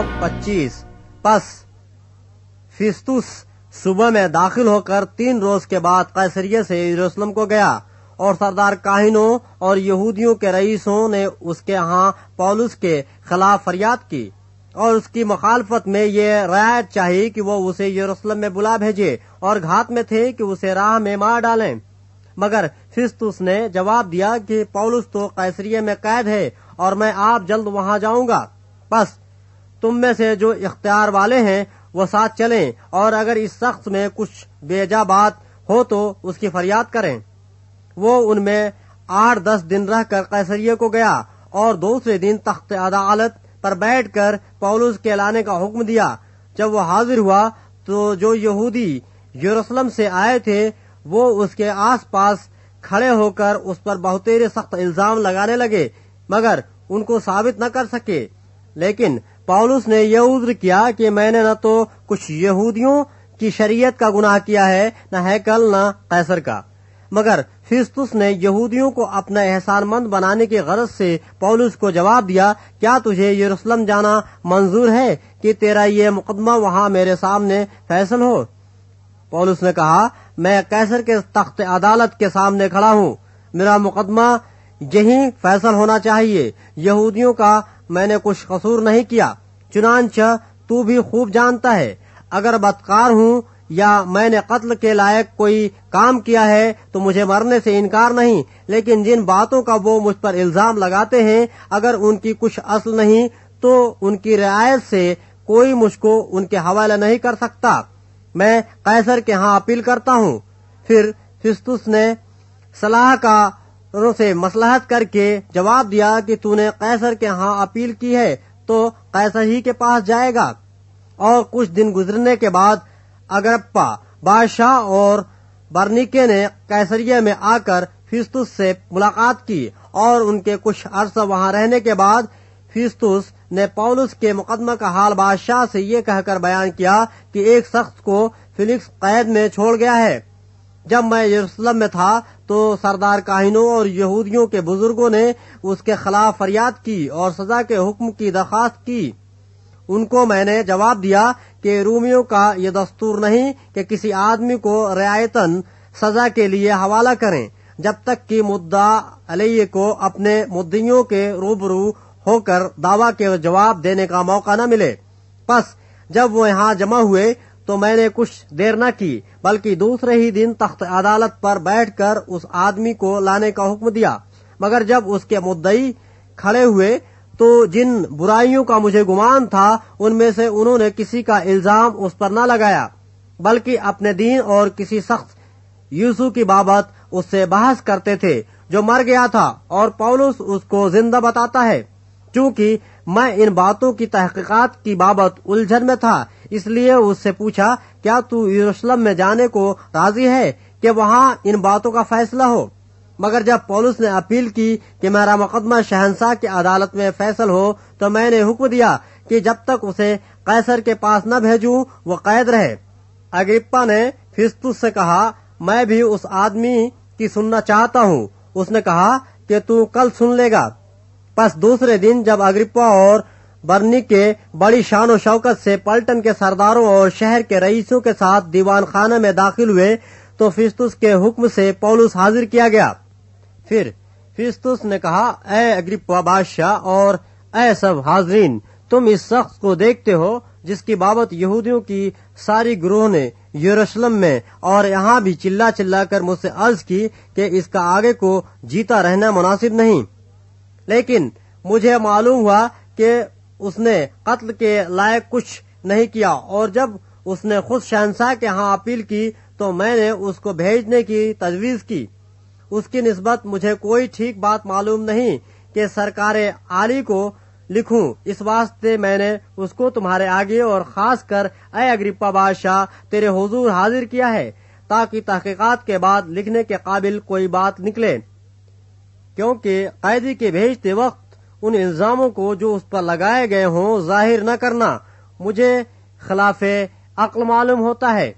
باب 25۔ پس فیستوس صبح میں داخل ہو کر 3 روز کے بعد قیصریہ سے یروشلم کو گیا، اور سردار کاہنوں اور یہودیوں کے رئیسوں نے اس کے ہاں پولس کے خلاف فریاد کی اور اس کی مخالفت میں یہ رعایت چاہی کہ وہ اسے یروشلم میں بلا بھیجے، اور گھات میں تھے کہ اسے راہ میں مار ڈالیں۔ مگر فیستوس نے جواب دیا کہ پولس تو قیصریہ میں قید ہے اور میں آپ جلد وہاں جاؤں گا، بس تم میں سے جو اختیار والے ہیں وہ ساتھ چلیں، اور اگر اس شخص میں کچھ بیجا بات ہو تو اس کی فریاد کریں۔ وہ ان میں 8-10 دن رہ کر قیصریہ کو گیا، اور دوسرے دن تخت عدالت پر بیٹھ کر پولس کے لانے کا حکم دیا۔ جب وہ حاضر ہوا تو جو یہودی یروشلم سے آئے تھے وہ اس کے آس پاس کھڑے ہو کر اس پر بہتیرے سخت الزام لگانے لگے، مگر ان کو ثابت نہ کر سکے۔ لیکن پولس نے یہ عذر کیا کہ میں نے نہ تو کچھ یہودیوں کی شریعت کا گناہ کیا ہے، نہ ہیکل نہ قیصر کا۔ مگر فیستوس نے یہودیوں کو اپنا احسان مند بنانے کی غرض سے پولس کو جواب دیا، کیا تجھے یروشلم جانا منظور ہے کہ تیرا یہ مقدمہ وہاں میرے سامنے فیصل ہو؟ پولس نے کہا، میں قیصر کے تخت عدالت کے سامنے کھڑا ہوں، میرا مقدمہ یہیں فیصل ہونا چاہیے۔ یہودیوں کا میں نے کچھ قصور نہیں کیا، چنانچہ تو بھی خوب جانتا ہے۔ اگر بدکار ہوں یا میں نے قتل کے لائق کوئی کام کیا ہے تو مجھے مرنے سے انکار نہیں، لیکن جن باتوں کا وہ مجھ پر الزام لگاتے ہیں اگر ان کی کچھ اصل نہیں تو ان کی رعایت سے کوئی مجھ کو ان کے حوالے نہیں کر سکتا۔ میں قیصر کے ہاں اپیل کرتا ہوں۔ پھر فیستوس نے صلاحکاروں سے مصلحت کر کے جواب دیا کہ تو نے قیصر کے ہاں اپیل کی ہے تو قیصر ہی کے پاس جائے گا۔ اور کچھ دن گزرنے کے بعد اگرپا بادشاہ اور برنیکے نے قیصریہ میں آ کر فیستوس سے ملاقات کی، اور ان کے کچھ عرصہ وہاں رہنے کے بعد فیستوس نے پولس کے مقدمہ کا حال بادشاہ سے یہ کہہ کر بیان کیا کہ ایک شخص کو فیلکس قید میں چھوڑ گیا ہے۔ جب میں یروشلم میں تھا تو سردار کاہنوں اور یہودیوں کے بزرگوں نے اس کے خلاف فریاد کی اور سزا کے حکم کی درخواست کی۔ ان کو میں نے جواب دیا کہ رومیوں کا یہ دستور نہیں کہ کسی آدمی کو رعایتاً سزا کے لیے حوالہ کریں جب تک کہ مدعا علیہ کو اپنے مدعیوں کے روبرو ہو کر دعویٰ کے جواب دینے کا موقع نہ ملے۔ پس جب وہ یہاں جمع ہوئے تو میں نے کچھ دیر نہ کی بلکہ دوسرے ہی دن تخت عدالت پر بیٹھ کر اس آدمی کو لانے کا حکم دیا۔ مگر جب اس کے مدعی کھڑے ہوئے تو جن برائیوں کا مجھے گمان تھا ان میں سے انہوں نے کسی کا الزام اس پر نہ لگایا، بلکہ اپنے دین اور کسی شخص یسوع کی بابت اس سے بحث کرتے تھے جو مر گیا تھا، اور پولس اس کو زندہ بتاتا ہے۔ چونکہ میں ان باتوں کی تحقیقات کی بابت الجھن میں تھا، اس لیے اس سے پوچھا، کیا تو یروشلم میں جانے کو راضی ہے کہ وہاں ان باتوں کا فیصلہ ہو؟ مگر جب پولس نے اپیل کی کہ میرا مقدمہ شہنشاہ کی عدالت میں فیصل ہو تو میں نے حکم دیا کہ جب تک اسے قیصر کے پاس نہ بھیجوں وہ قید رہے۔ اگرپا نے فیستوس سے کہا، میں بھی اس آدمی کی سننا چاہتا ہوں۔ اس نے کہا کہ تو کل سن لے گا۔ پس دوسرے دن جب اگرپا اور برنیکے بڑی شان و شوکت سے پلٹن کے سرداروں اور شہر کے رئیسوں کے ساتھ دیوان خانہ میں داخل ہوئے تو فیستوس کے حکم سے پولس حاضر کیا گیا۔ پھر فیستوس نے کہا، اے اگرپا بادشاہ اور اے سب حاضرین، تم اس شخص کو دیکھتے ہو جس کی بابت یہودیوں کی ساری گروہ نے یروشلم میں اور یہاں بھی چلا چلا کر مجھ سے عرض کی کہ اس کا آگے کو جیتا رہنا مناسب نہیں، لیکن مجھے معلوم ہوا کہ اس نے قتل کے لائق کچھ نہیں کیا، اور جب اس نے خود شہنشاہ کے ہاں اپیل کی تو میں نے اس کو بھیجنے کی تجویز کی۔ اس کی نسبت مجھے کوئی ٹھیک بات معلوم نہیں کہ سرکار عالی کو لکھوں، اس واسطے میں نے اس کو تمہارے آگے اور خاص کر اے اگرپا بادشاہ تیرے حضور حاضر کیا ہے تاکہ تحقیقات کے بعد لکھنے کے قابل کوئی بات نکلے، کیونکہ قیدی کے بھیجتے وقت ان الزاموں کو جو اس پر لگائے گئے ہوں ظاہر نہ کرنا مجھے خلاف عقل معلوم ہوتا ہے۔